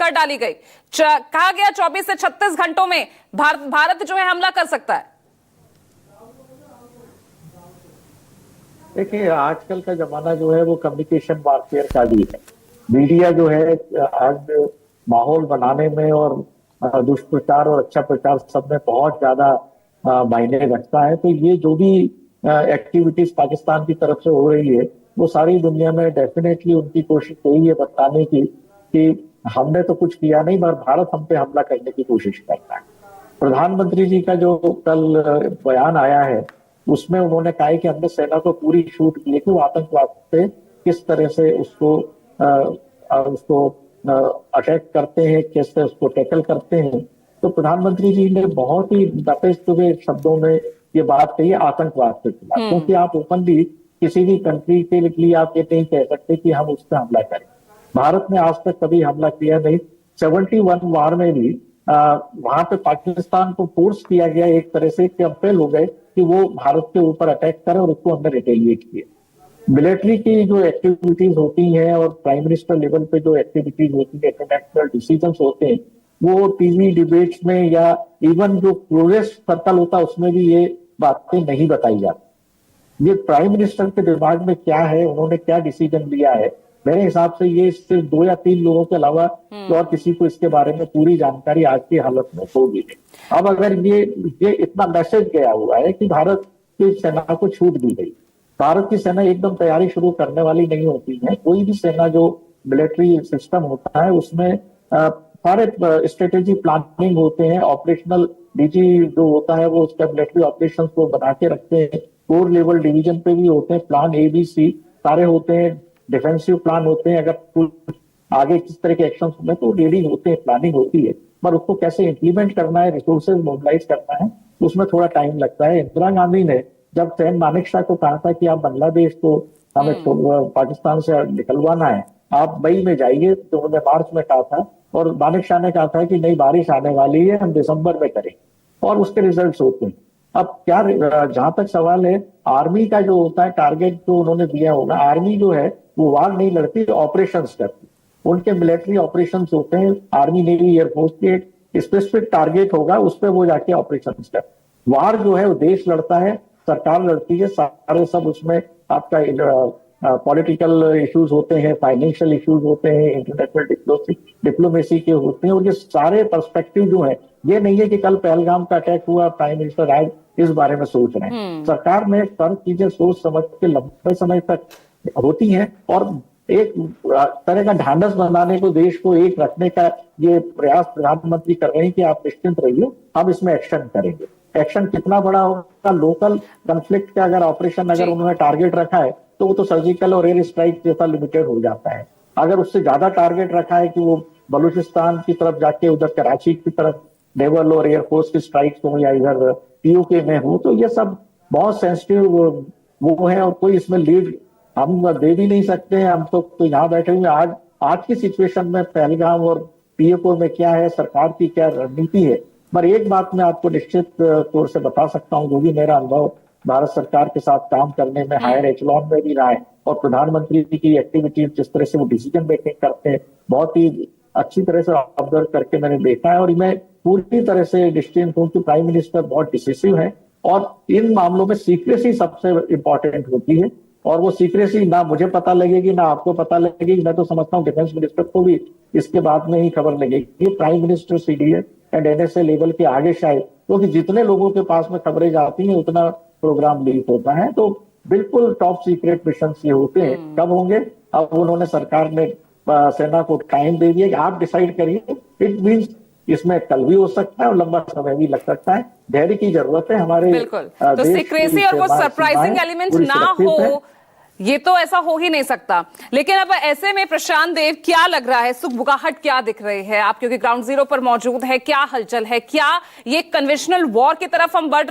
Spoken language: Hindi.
कर डाली गई। कहा गया 24 से 36 घंटों में भारत जो है हमला कर सकता है। देखिए, आजकल का जमाना जो है वो कम्युनिकेशन वारफेयर का भी है। मीडिया जो है आज माहौल बनाने में और दुष्प्रचार और अच्छा प्रचार सब में बहुत ज्यादा मायने रखता है। तो ये जो भी एक्टिविटीज पाकिस्तान की तरफ से हो रही है वो सारी दुनिया में डेफिनेटली उनकी कोशिश यही है बताने की कि हमने तो कुछ किया नहीं, मगर भारत हम पे हमला करने की कोशिश करता है। प्रधानमंत्री जी का जो कल बयान आया है उसमें उन्होंने कहा है कि हमने सेना को पूरी छूट दी है कि वो आतंकवाद पे किस तरह से उसको अटैक करते हैं, कैसे उसको टैकल करते हैं। तो प्रधानमंत्री जी ने बहुत ही नपेस्ट हुए शब्दों में ये बात कही आतंकवाद के खिलाफ, क्योंकि आप ओपनली किसी भी कंट्री के लिए आप ये नहीं कह सकते कि हम उस पर हमला करें। भारत ने आज तक कभी हमला किया नहीं। 71 वार में भी वहां पे पाकिस्तान को फोर्स किया गया एक तरह से, कंपेल हो गए कि वो भारत के ऊपर अटैक करे और उसको हमने रिटेलिएट किया। मिलिट्री की जो एक्टिविटीज होती हैं और प्राइम मिनिस्टर लेवल पे जो एक्टिविटीज होती है, इंटरनेशनल डिसीजंस होते हैं, वो टीवी डिबेट्स में या इवन जो क्लोजेस्ट सर्कल होता है उसमें भी ये बातें नहीं बताई जाती। ये प्राइम मिनिस्टर के दिमाग में क्या है, उन्होंने क्या डिसीजन लिया है, मेरे हिसाब से ये सिर्फ 2 या 3 लोगों के अलावा तो और किसी को इसके बारे में पूरी जानकारी आज की हालत में होगी नहीं। अब अगर ये इतना मैसेज गया हुआ है कि भारत की सेना को छूट दी गई, भारत की सेना एकदम तैयारी शुरू करने वाली नहीं होती है। कोई भी सेना जो मिलिट्री सिस्टम होता है उसमें सारे स्ट्रेटेजी प्लानिंग होते हैं। ऑपरेशनल डीजी जो होता है वो उसका मिलिट्री ऑपरेशन को बना के रखते हैं। कोर लेवल डिवीजन पे भी होते हैं, प्लान ABC सारे होते हैं, डिफेंसिव प्लान होते हैं। अगर कुछ आगे किस तरह के एक्शन होंगे तो रेडी होते हैं, प्लानिंग होती है, पर उसको कैसे इंप्लीमेंट करना है, रिसोर्सेज मोबिलाइज करना है, उसमें थोड़ा टाइम लगता है। इंदिरा गांधी ने जब सैम मानेकशॉ को कहा था कि आप बांग्लादेश को हमें पाकिस्तान से निकलवाना है, आप मई में जाइए, तो उन्होंने मार्च में कहा था, और मानेकशॉ ने कहा था कि नहीं बारिश आने वाली है, हम दिसंबर में करें, और उसके रिजल्ट्स होते हैं। अब क्या, जहां तक सवाल है आर्मी का जो होता है टारगेट जो उन्होंने दिया होगा, आर्मी जो है वो वार नहीं लड़ती, ऑपरेशंस करती। उनके मिलिट्री ऑपरेशंस होते हैं, आर्मी नेवी एयरफोर्स के स्पेसिफिक टारगेट होगा, उस पर वो जाके ऑपरेशंस करते। वार जो है वो देश लड़ता है, सरकार लड़ती है, सारे सब उसमें आपका पॉलिटिकल इश्यूज होते हैं, फाइनेंशियल इश्यूज होते हैं, इंटरनेशनल डिप्लोमेसी के होते हैं, और ये सारे पर्सपेक्टिव जो है, ये नहीं है कि कल पहलगाम का अटैक हुआ प्राइम मिनिस्टर आज इस बारे में सोच रहे हैं। सरकार ने सब चीजें सोच समझ के लंबे समय तक होती हैं, और एक तरह का ढांढस बनाने को, देश को एक रखने का ये प्रयास प्रधानमंत्री कर रहे हैं कि आप निश्चिंत रहिए, हम इसमें एक्शन करेंगे। एक्शन कितना बड़ा होगा, लोकल कॉन्फ्लिक्ट का अगर ऑपरेशन अगर उन्होंने टारगेट रखा है तो वो तो सर्जिकल और एयर स्ट्राइक जैसा लिमिटेड हो जाता है। अगर उससे ज्यादा टारगेट रखा है कि वो बलूचिस्तान की तरफ जाके उधर कराची की तरफ नेवल और एयरफोर्स की स्ट्राइक्स हो या इधर POK में हो, तो ये सब बहुत सेंसिटिव वो है, और कोई इसमें लीड हम दे भी नहीं सकते हैं। हम तो यहाँ बैठे हुए आज की सिचुएशन में पहलगाम और POK में क्या है, सरकार की क्या रणनीति है। पर एक बात मैं आपको निश्चित तौर से बता सकता हूँ, जो भी मेरा अनुभव भारत सरकार के साथ काम करने में हायर एचलॉन में भी रहा है, और प्रधानमंत्री की एक्टिविटीज जिस तरह से वो डिसीजन मेकिंग करते हैं, बहुत ही अच्छी तरह से ऑब्जर्व करके मैंने देखा है। और मैं पूरी तरह से निश्चिंत हूँ कि प्राइम मिनिस्टर बहुत डिसिसिव है, और इन मामलों में सीक्रेसी सबसे इंपॉर्टेंट होती है, और वो सीक्रेसी ना मुझे पता लगेगी ना आपको पता लगेगी। मैं तो समझता हूँ डिफेंस मिनिस्टर को भी इसके बाद में ही खबर लगेगी। Prime minister, CDS and NSA level के आगे शायद, क्योंकि जितने लोगों के पास में खबरें जाती हैं उतना प्रोग्राम लीक होता है। तो बिल्कुल टॉप सीक्रेट मिशन ये होते हैं। कब होंगे, अब उन्होंने सरकार ने सेना को टाइम दे दिया कि आप डिसाइड करिए। इट मीन्स इसमें कल भी हो सकता है और लंबा समय भी लग सकता है। धैर्य की जरूरत है हमारे। बिल्कुल, तो सीक्रेसी और वो सरप्राइजिंग एलिमेंट ना हो, ये तो ऐसा हो ही नहीं सकता। लेकिन अब ऐसे में प्रशांत देव, क्या लग रहा है, सुगबुगाहट क्या दिख रही है आप, क्योंकि ग्राउंड जीरो पर मौजूद है, क्या हलचल है, क्या ये कन्वेंशनल वॉर की तरफ हम बढ़